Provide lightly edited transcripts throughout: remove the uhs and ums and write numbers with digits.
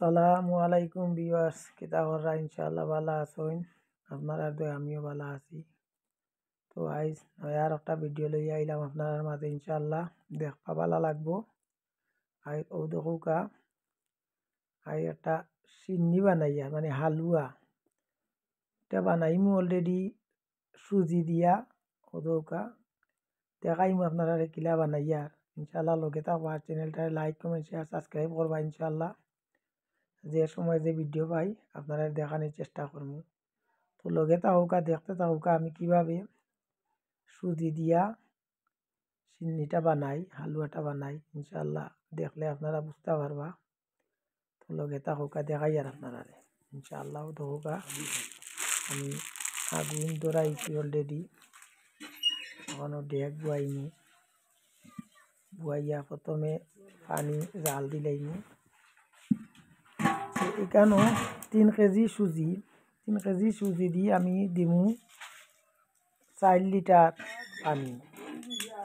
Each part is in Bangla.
আসসালামু আলাইকুম ভিউয়ার্স, কিতা কররা? ইনশাআল্লাহ ভালো আছেন। আপনারা দয় আমিও ভালো আছি। তো আইজ আর একটা ভিডিও লইয়া আইলাম আপনার মাঝে। ইনশাআল্লাহ দেখবা ভালো লাগবো। আই ও দেখুকা আই একটা সিন্নি বানাইয়া মানে হালুয়া এটা বানাইমু অলরেডি সুজি দিয়া। ও দেখুকা দেখাইমু আপনারা কিলা বানাইয়া। ইনশাআল্লাহ লগে থাকবা, চ্যানেলটা লাইক কমেন্ট শেয়ার সাবস্ক্রাইব করবা। ইনশাআল্লাহ যে সময় যে ভিডিও পাই আপনারা দেখানোর চেষ্টা করবো। তো লগে থাকুকা, দেখতে থাকুকা আমি কিভাবে সুজি দিয়া সিন্নিটা বানাই, হালুয়াটা বানাই। ইনশাআল্লাহ দেখলে আপনারা বুঝতে পারবা। তো লগে থাকুকা, দেখাই আর আপনারা ইনশাআল্লাহ। থাকুকা আমি আগুন ধরাইছি অলরেডি। এখনো ডেক বুয়াইনি, বুয়াইয়া প্রথমে পানি জাল দিলাইনি। এখানেও 3 কেজি সুজি, 3 কেজি সুজি দিয়ে আমি দিমু 4 লিটার পানি।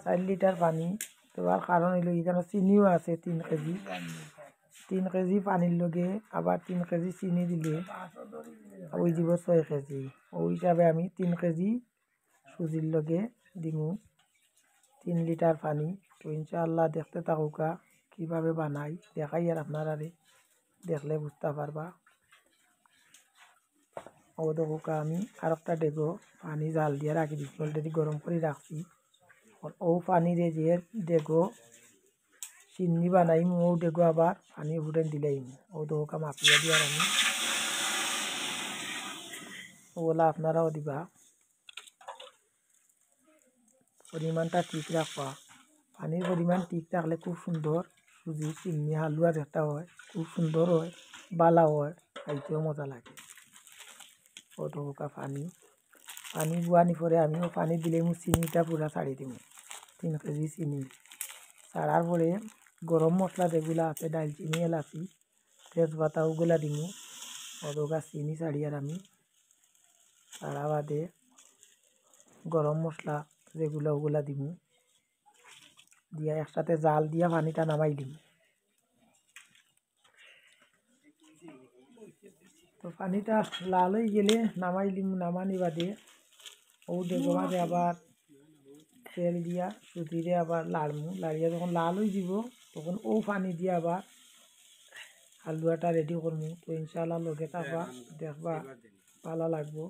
4 লিটার পানি দেওয়ার কারণ হইল এখানে চিনিও আছে 3 কেজি। 3 কেজি পানির লগে আবার 3 কেজি চিনি দিলে ওই যাব 6 কেজি। ওই হিসাবে আমি 3 কেজি সুজির লগে দিমু 3 লিটার পানি। তো ইনশাআল্লাহ দেখতে থাকুকা কিভাবে বানাই, দেখাই আর আপনারা দেখলে বুঝতে পারবা। ও দেখুকা আমি আর একটা ডেগো পানি জাল দিয়ে রাখি দিচ্ছি, অলরেডি গরম করে রাখছি। ও পানিরে যে ডেগো চিন্নি বানাইম, ও ডেগো আবার পানি ফুটেন দিলাইম। ও দেখুকা মাপিয়া দিয়ার আমি ওগুলা আপনারাও দিবা। পরিমাণটা ঠিক রাখবা। পানির পরিমাণ ঠিক থাকলে খুব সুন্দর সুজি চিন্নি হালুয়া যেটা হয় খুব সুন্দর হয়, বালা হয়, খাইতেও মজা লাগে। ও দেখুকা পানি বুয়ানি পরে আমিও পানি দিলে চিনিটা পুরা ছাড়ি দিব। 3 কেজি চিনি ছাড়ার পরে গরম মশলা যেগুলা আছে দালচিনি, এলাচি, তেজপাতা ওগুলা দিব। ওদোকা চিনি ছাড়িয়ার আমি ছাড়া বাদে গরম মশলা যেগুলো ওগুলা দিব, দিয়া একসাথে জাল দিয়া পানিটা নামাই দিম। তো পানিটা লাল হয়ে গেলে নামাই দিম। নামানি বাদে ও ডেগো মাঝে আবার তেল দিয়া সুজিরে আবার লাড়মু। লাড়িয়া যখন লাল হয়ে যাব তখন ও পানি দিয়ে আবার হালুয়াটা রেডি করমু। তো ইনশাআল্লাহ লগে থাকবা, দেখবা ভালো লাগবো।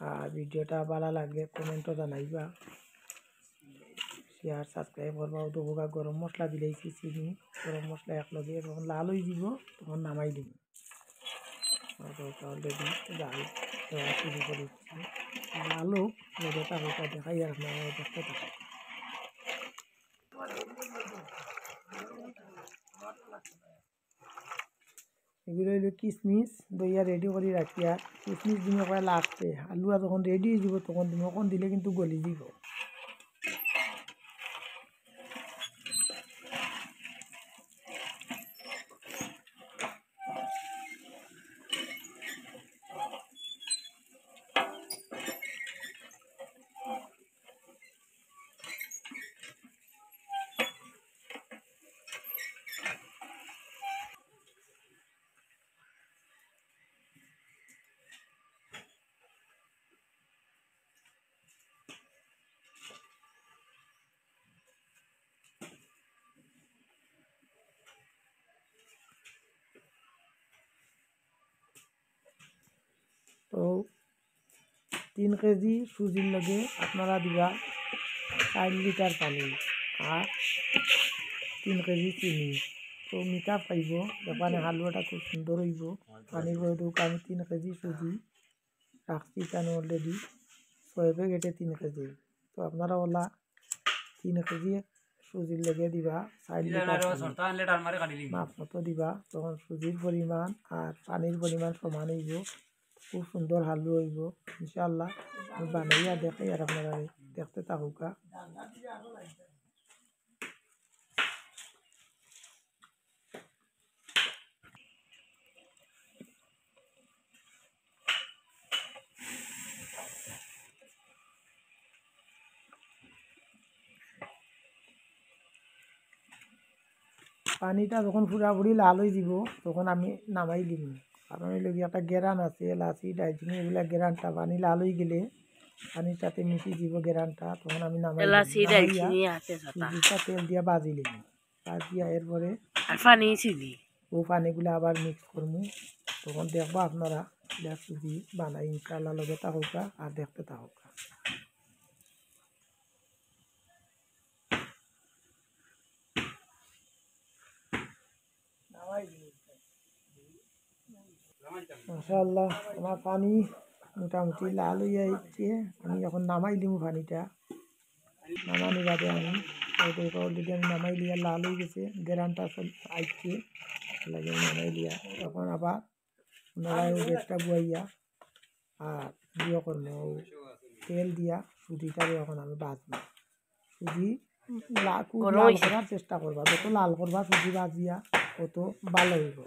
আর ভিডিওটা ভালো লাগলে কমেন্টও জানাইবা, শেয়ার সাবস্ক্রাইব করবা। ও দেখুকা গরম মশলা দিলেছি, চিনি গরম মশলা একলগে যখন লাল হয়ে যাব তখন নামাই দিব। অলরেডি জাল দেওয়া শুরু করেছি। লাল হোক লগে থাকুকা, দেখাই আর আপনারা দেখতে থাকুন। এগুলো হইল কিশমিশ দইয়া রেডি করে রাখিয়া। কিশমিশ দিনে কয় লাস্টে হালুয়া যখন রেডি হয়ে যাব তখন দিন, ওখন দিলে কিন্তু গলি দিব। তো 3 কেজি সুজির লগে আপনারা দিবা 4 লিটার পানি আর 3 কেজি চিনি। তো মিঠা পাইব, দোকানে হালুয়াটা খুব সুন্দর হইব। পানির বদলে আমি 3 কেজি সুজি রাখছি এখানে অলরেডি 6 প্যাকেটে 3 কেজি। তো আপনারা ওলা 3 কেজি সুজির লেগে দিবা 4 লিটার মাপ মতো দিবা। তখন সুজির পরিমাণ আর পানির পরিমাণ সমান হইব, খুব সুন্দর হালুয়া হইব। ইনশাআল্লাহ আমি বানাইয়া দেখাই আর আপনারা দেখতে থাকুকা। পানিটা যখন পুরাপুরি লাল হয়ে যাব তখন আমি নামাই দিম, কারণ এই লগে একটা গেরান আছে, এলাচি দারচিনি এগুলা গেরানটা পানি লাল হয়ে গেলে পানির সাথে মিশি দিব গেরানটা, তখন আমি নামাই নামাইয়া সুজিটা তেল দিয়া বাজি লিম, বাজিয়া এরপরে ও পানিগুলো আবার মিক্স করবো, তখন দেখবো আপনারা সুজি বানাই ইনশাল্লাহ, লগে থাকুকা আর দেখতে থাকুকা। মাশাআল্লাহ আমার পানি মোটামুটি লাল হয়ে যাচ্ছে, আমি এখন নামাই দিম পানিটা, নামানি বাদে আমি অলরেডি আমি নামাই লিয়া লাল হয়ে গেছে, গেরানটা আইছে লাগে নামাই লিয়া, তখন আবার ওনারা গ্যাসটা বুয়াইয়া আর দিয়ে করবো তেল দিয়া সুজিটারে এখন আমি বাজবো, সুজি খুব লাল করার চেষ্টা করবা, যত লাল করবা সুজি বাজিয়া তত ভালো হইব,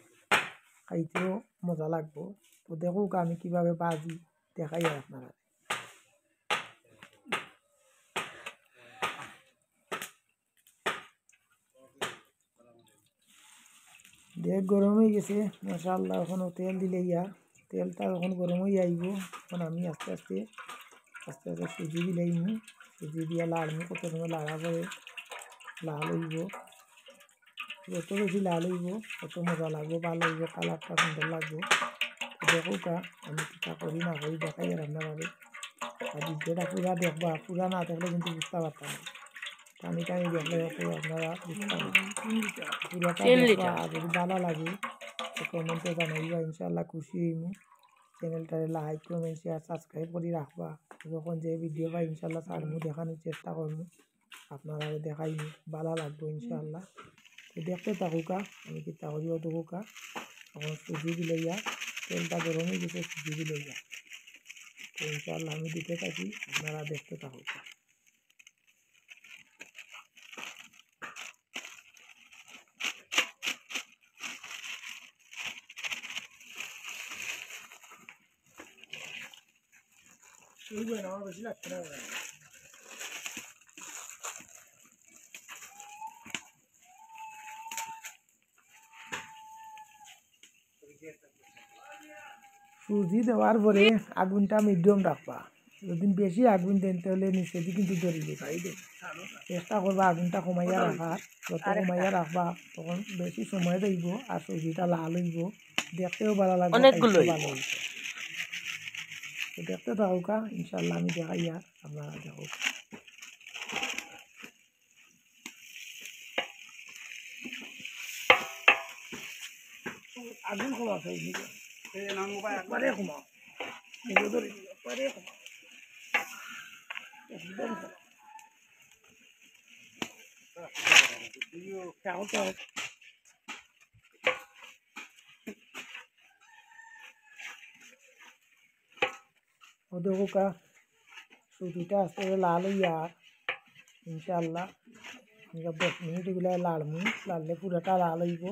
খাইতেও মজা লাগবো। তো দেখুক আমি কিভাবে বাজি দেখাই আপনারা। দেখ গরম হয়ে গেছে মাশাআল্লাহ, এখনও তেল দিলে তেলটা যখন গরম হয়ে আইব তখন আমি আস্তে আস্তে সুজি দিলাইমু, সুজি দিয়া লাড়মু, কত সময় লাড়া পরে লাল হইব, যত বেশি লাল হইব তত মজা লাগবো, ভালো হইব, কালারটা সুন্দর লাগবো। দেখুকা আমি কিতা করি না করি দেখাই আর আপনারা, আর ভিডিওটা পুরা দেখবা, পুরা না দেখলে কিন্তু বুঝতে পারতাম না, টানি টানি দেখলে আপনারা বুঝতে পারবেন, পুরাটা দেখবা, যদি ভালো লাগে তো কমেন্টে জানাইবা, ইনশাল্লাহ খুশি হইমু। চ্যানেলটারে লাইক কমেন্ট শেয়ার সাবস্ক্রাইব করে রাখবা, যখন যে ভিডিও পাই ইনশাল্লাহ ছাড়মু, দেখানোর চেষ্টা করবো, আপনারা দেখাইমু, ভালো লাগবো ইনশাল্লাহ। তো দেখতে থাকুকা আমি কিতা করি, দেখুকা তখন সুজি দিলে তেলটা গরম হয়ে গেছে, সুজি দিলে তো ইনশাল্লাহ আমি দিতে থাকি, আপনারা দেখতে থাকুকা। আমার বেশি লাগছে না, সুজি দেওয়ার পরে আগুনটা মিডিয়াম রাখবা, যদি বেশি আগুন দেন তাহলে নিচে দিয়ে কিন্তু ধরিবে, চেষ্টা করবা আগুনটা কমাইয়া রাখার, যত কমাইয়া রাখবা তখন বেশি সময় দেব আর সুজিটা লাল হইব, দেখতেও ভালো লাগবে, ভালো হইব। তো দেখতে থাকুকা ইনশাল্লাহ আমি দেখাই আর আপনারা দেখুক। আগুন কমা খাই একবারে কমা, একবারে কমা, একদম কমা। ও দেখুকা সুজিটা আস্তে করে লাল হইয়া ইনশাল্লাহ 10 মিনিট এগুলো লাড়মু, লাড়লে পুরোটা লাল হইব,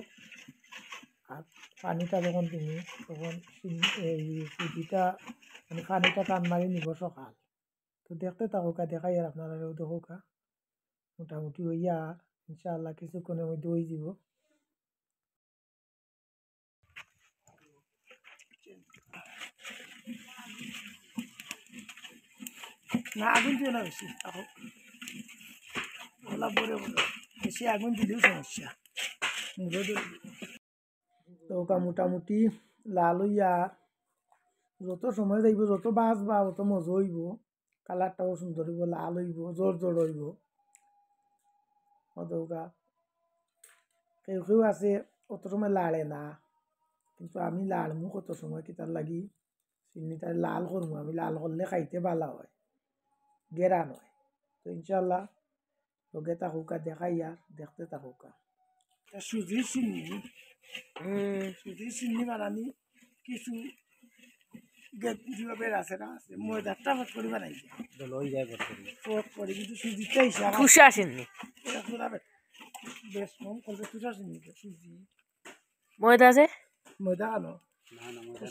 আর পানিটা যখন তুমি তখন এই সুজিটা মানে পানিটা টান মারি নিব সকাল। তো দেখতে থাকুকা, দেখাই আর আপনারা দেখুকা মোটামুটি হইয়া ইনশাল্লাহ কিছুক্ষণের মধ্যে হয়ে যাব। না আগুন দিও না বেশি, গোলাপ বলে বেশি আগুন দিলেও সমস্যা, তো মোটামুটি লাল হইয়া যত সময় যাইব, যত বাজবা অত মজা হইব, কালারটাও সুন্দর হইব, লাল হইব, জোর জোর হইব। অতকা কেউ কেউ আছে অত সময় লাড়ে না, কিন্তু আমি লাড়মু কত সময়, কিতার লাগি চিনিটা লাল করবো, আমি লাল করলে খাইতে ভালো হয়, গেরান হয়। তো ইনশাল্লাহ লগে থাকুকা, দেখাই আর দেখতে থাকুকা। সুজির চিনি বানানি কিছু যেভাবে আছে না, ময়দাটা ফট করে বানাইছে ফট করে, কিন্তু সুজিটা হিসাব বেশ কম করবে, তুষা চিনি সুজি ময়দা যে ময়দা আনো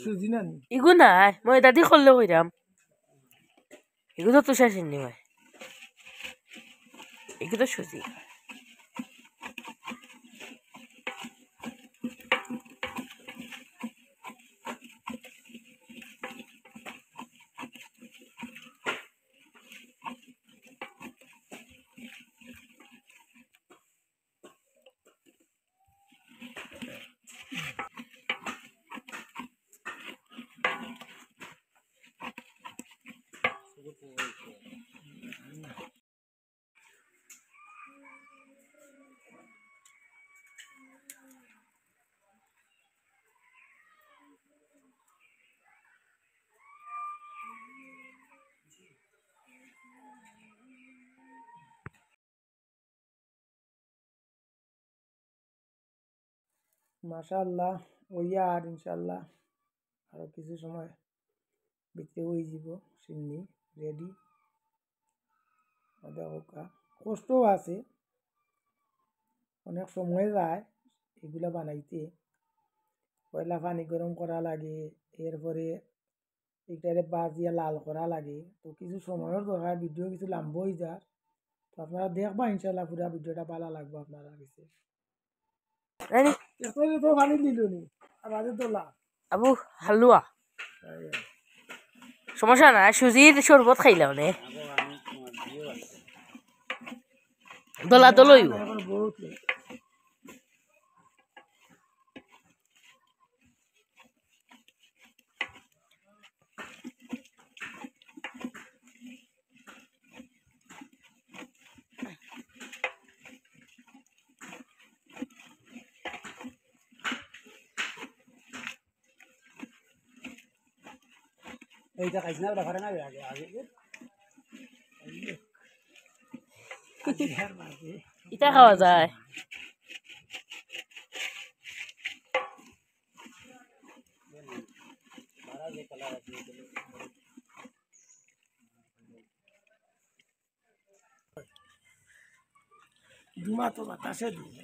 সুজি না নি ইগু নাই, ময়দা দি করলে কইরাম, ইগু তো তুষার চিনি হয়, ইগু তো সুজি। মাশাআল্লাহ ওইয়া আর ইনশাআল্লাহ আরও কিছু সময় ভিতরে হয়ে যাব সিন্নি রেডি। দেখো কষ্টও আছে, অনেক সময় যায় এগুলা বানাইতে। পয়লা পানি গরম করা লাগে, এরপরে এটারে বাজিয়া লাল করা লাগে, তো কিছু সময়ের দরকার, ভিডিও কিছু লম্বা হয়ে যায়। তো আপনারা দেখবা ইনশাল্লাহ পুরা ভিডিওটা ভালো লাগবে আপনারা কাছে। রেডি এরপরে তো পানি দিল নি আবার দোলা আবু হালুয়া সমস্যা না, সুজির শরবত খাইলাম নে দোলা দলইব। বহুত এইটা খাইছ না ব্যাপারে না আগে আগে ইটা খাওয়া যায়। ধুমা তো বাতাসে দিয়ে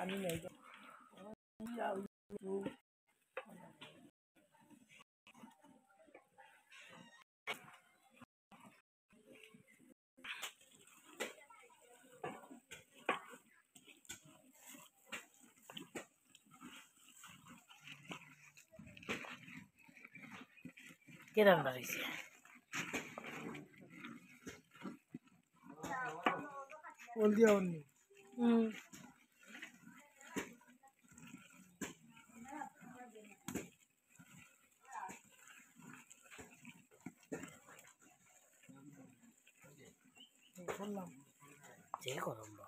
আমি নাই কে রান্না হয়েছে? বল দিয়া অন্য বললাম যে গরম না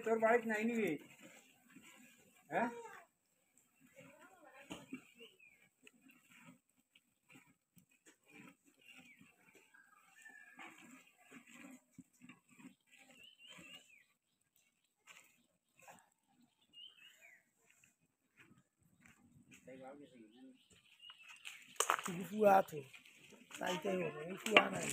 তোর বাড়িতে নাই নিবি হ্যাঁ ফুয়া তো চাইতেই হবে ফুয়া নাই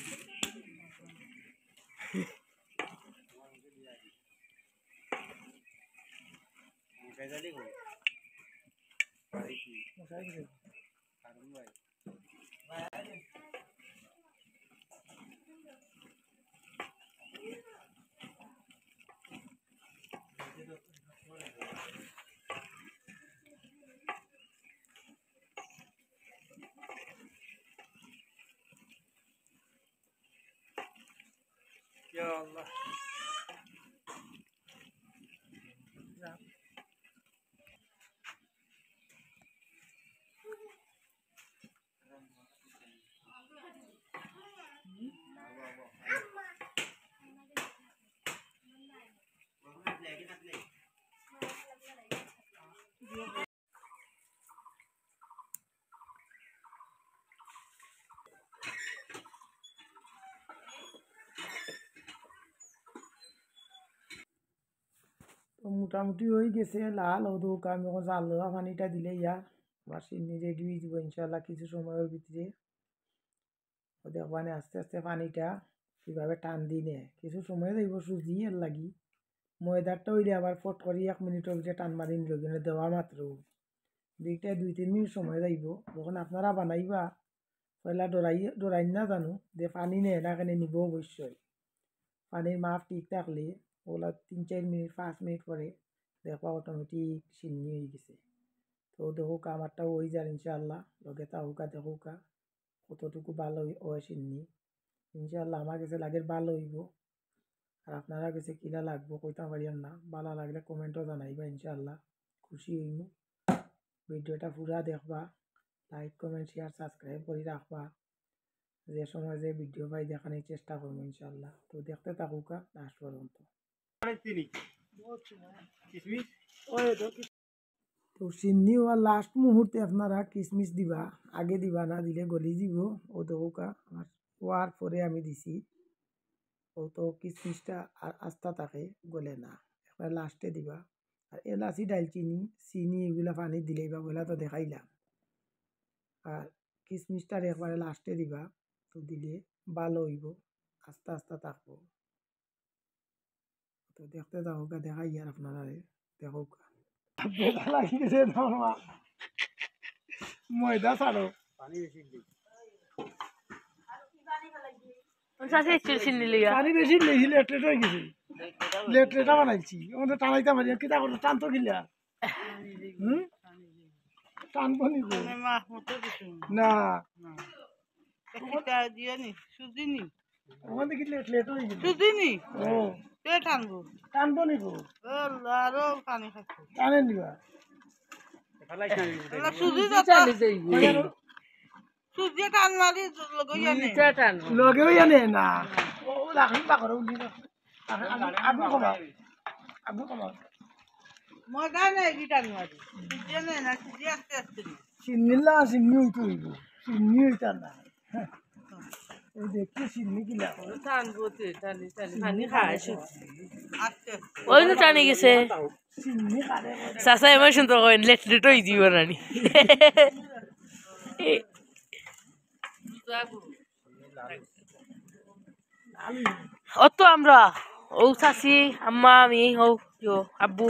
Ya Allah. Ya. তো মোটামুটি হয়ে গেছে লাল হদুক আমি জাল দেওয়া পানিটা দিলে ইয়া আমার চিনি রেডি হয়ে যাব ইনশাল্লাহ কিছু সময়ের ভিতরে। ও দেখবানে আস্তে আস্তে পানিটা কীভাবে টান দিয়ে নেয়, কিছু সময় যাইব সুজি এর লাগি। ময়দারটা হইলে আবার ফট করে 1 মিনিটের ভিতরে টান মারি নিল, কিন্তু দেওয়া মাত্র দুইটা 2-3 মিনিট সময় যাইব। যখন আপনারা বানাইবা পয়লা ডরাই না জানো যে পানি নেয় না কেন নিব, অবশ্যই পানির মাপ ঠিক থাকলে ওগুলা 3-4 মিনিট 5 মিনিট পরে দেখবা অটোমেটিক সিন্নি হয়ে গেছে। তো দেখুক আমারটাও হয়ে যায় ইনশাল্লাহ, লগে তাহুকা দেখুকা কতটুকু ভালো হয় সিন্নি। ইনশাল্লাহ আমার কাছে লাগে ভালো হইব, আর আপনারা কাছে কিলা লাগবো কইতে পারিয়ান না। ভালো লাগলে কমেন্টও জানাইবা, ইনশাল্লাহ খুশি হইব। ভিডিওটা পুরা দেখবা, লাইক কমেন্ট শেয়ার সাবস্ক্রাইব করে রাখবা। যে সময় যে ভিডিও পাই দেখানোর চেষ্টা করবো ইনশাল্লাহ। তো দেখতে থাকুকা লাস্ট পর্যন্ত। তো চিনি হওয়ার লাস্ট মুহূর্তে আপনারা কিশমিশ দিবা, আগে দিবা না, দিলে গলি যাব। ও দেখুকা আমার হওয়ার পরে আমি দিছি। ও তো কিশমিশটা আস্তা থাকে, গলে না, একবার লাস্টে দিবা। আর এলাচি দালচিনি চিনি এগুলা পানি দিলেই বা বলা তো দেখাইলাম। আর কিশমিশটার একবারে লাস্টে দিবা, তো দিলে ভালো হইব, আস্তে আস্তে থাকবো। তো দেখতে থাকুকা, দেখাই আর আপনারা দেখুকা। ময়দা ছাড়ো, পানি বেশি দিই। চিনি লিয়া পানি বেশি লেহি লেটলেট হয়ে গেছে, লেটলেটা বানাইছি ওটা টানাইতে পারি কিতা করো, টানতো কিলা টানবো নি গো? না ওখান থেকে লেটলেট হয়ে গেছে, ও টানবো নি গো? টানে নিবা লগে জানে না, ও রাখলি পাকড় উলি আবু কমাও, আবু কমাও। চিন্নিলা চিন্নি হইতে হইব, চিন্নি হইতা না। এই দেখতে চিন্নি কিলা ওই তো টানি গেছে। চিন্নি কারে চাচা এমন সুন্দর করেন লেট লেট হয়ে দিব রানি। অত আমরা ও চাচি আম্মা আমি ও আব্বু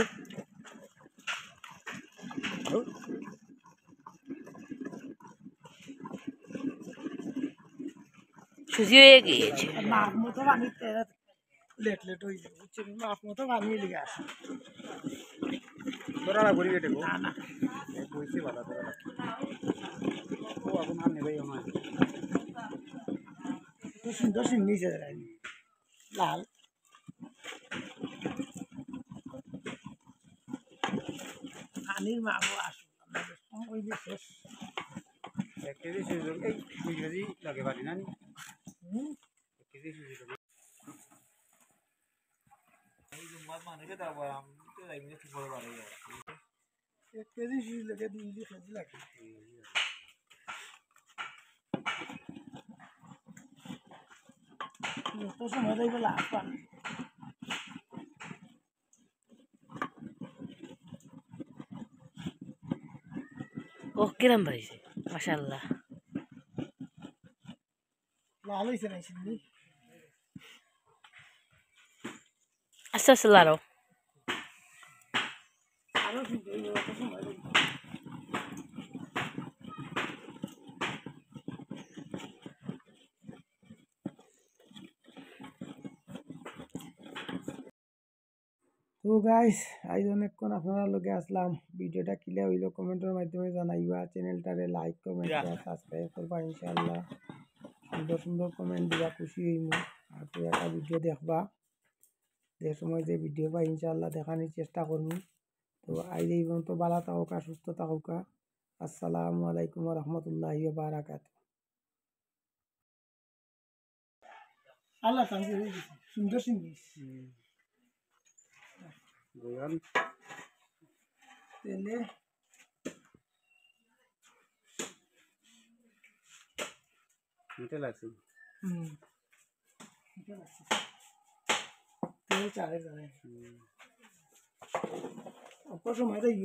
সুজি হয়ে গিয়েছে। মাপ মতো পানি লেট লেট হয়ে যাবে, মাপ মতো পানি লিগে আসে। তোরা করি কেটে গো, না না কইছি বাধা তোরা ও এখন আর নেবেই আমার। খুব সুন্দর চিন্নি লাল। পানির মাপও আসুন আপনাদের ওই যে শেষ। 1 কেজি সুজি এই 2 কেজি লাগে পারি না নি? 1 কেজি সুজি লাগে। এই মাছ মানুষকে দাও আমি তো যাইনি ঠিক করে পারি। 1 কেজি সুজি লাগে 2 কেজি লাগে। যত সময় যাইব লাভ পানি। ও কিরম বাড়িছে মাশাআল্লাহ। লাল হয়েছে না চিন্নি? আস্তে আস্তে লাড়ো। আরো সুন্দর হইব, যত সময় যাইব। তো গাইস আজ অনেকক্ষণ আপনারা লগে আসলাম। ভিডিওটা কিলা হইলো কমেন্টের মাধ্যমে জানাইবা। চ্যানেলটারে লাইক কমেন্ট শেয়ার সাবস্ক্রাইব করবা ইনশাআল্লাহ। সুন্দর সুন্দর কমেন্ট দিবা, খুশি হইমু। আর তো একটা ভিডিও দেখবা, যে সময় যে ভিডিও পাই ইনশাআল্লাহ দেখানোর চেষ্টা করবো। তো আজ এই পর্যন্ত ভালো থাকুকা, সুস্থ থাকুকা। আসসালামু আলাইকুম ওয়া রাহমাতুল্লাহি ওয়া বারাকাতুহু। আল্লাহ শান্তি হয়ে গেছে, সুন্দর জিনিস। গোয়ান তেলে মিঠে লাগছে। তেল চালে যাবে অল্প সময় দেব।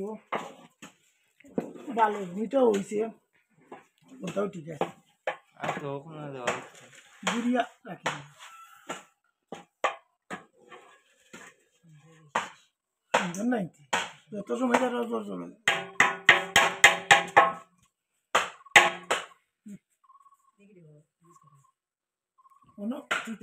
ভালো মিটাও হয়েছে ওটাও ঠিক আছে আর তো কোনো দেওয়া গুড়িয়া রাখি নাই যত সময় তারা চলে কোনো ঠিক